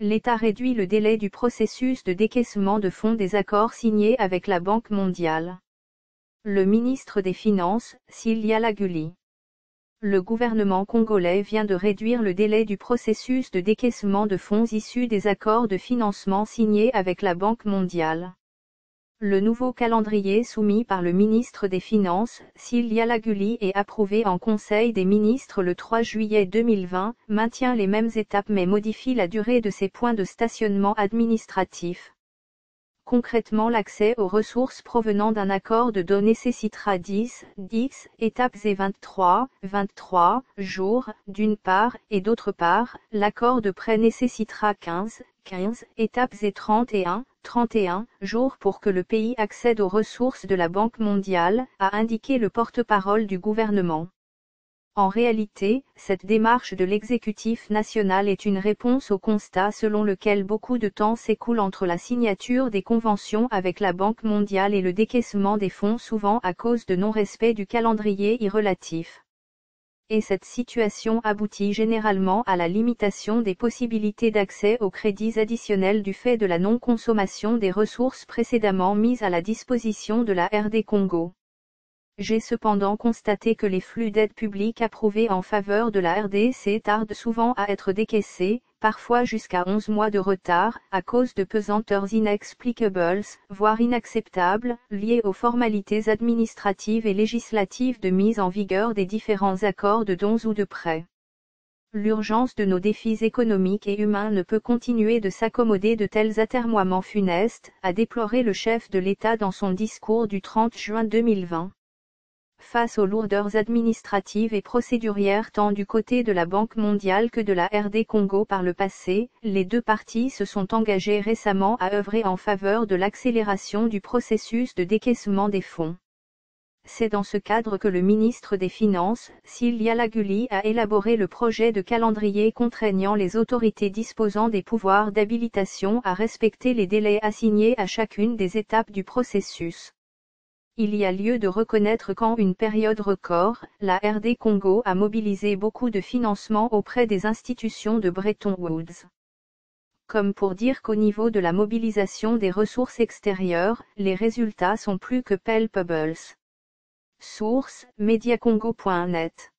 l'État réduit le délai du processus de décaissement de fonds des accords signés avec la Banque mondiale. Le ministre des Finances, Sylvia Guli. Le gouvernement congolais vient de réduire le délai du processus de décaissement de fonds issus des accords de financement signés avec la Banque mondiale. Le nouveau calendrier soumis par le ministre des Finances, Sylvia Guli, et approuvé en Conseil des ministres le 3 juillet 2020, maintient les mêmes étapes mais modifie la durée de ces points de stationnement administratifs. Concrètement, l'accès aux ressources provenant d'un accord de dos nécessitera 10 étapes et 23 jours, d'une part, et d'autre part, l'accord de prêt nécessitera 15 étapes et 31 jours pour que le pays accède aux ressources de la Banque mondiale, a indiqué le porte-parole du gouvernement. En réalité, cette démarche de l'exécutif national est une réponse au constat selon lequel beaucoup de temps s'écoule entre la signature des conventions avec la Banque mondiale et le décaissement des fonds, souvent à cause de non-respect du calendrier relatif. Et cette situation aboutit généralement à la limitation des possibilités d'accès aux crédits additionnels du fait de la non-consommation des ressources précédemment mises à la disposition de la RD Congo. J'ai cependant constaté que les flux d'aide publique approuvés en faveur de la RDC tardent souvent à être décaissés, parfois jusqu'à 11 mois de retard, à cause de pesanteurs inexplicables, voire inacceptables, liées aux formalités administratives et législatives de mise en vigueur des différents accords de dons ou de prêts. L'urgence de nos défis économiques et humains ne peut continuer de s'accommoder de tels atermoiements funestes, a déploré le chef de l'État dans son discours du 30 juin 2020. Face aux lourdeurs administratives et procédurières tant du côté de la Banque mondiale que de la RD Congo par le passé, les deux parties se sont engagées récemment à œuvrer en faveur de l'accélération du processus de décaissement des fonds. C'est dans ce cadre que le ministre des Finances, Sylvia Guli, a élaboré le projet de calendrier contraignant les autorités disposant des pouvoirs d'habilitation à respecter les délais assignés à chacune des étapes du processus. Il y a lieu de reconnaître qu'en une période record, la RD Congo a mobilisé beaucoup de financements auprès des institutions de Bretton Woods. Comme pour dire qu'au niveau de la mobilisation des ressources extérieures, les résultats sont plus que palpables. Source: mediacongo.net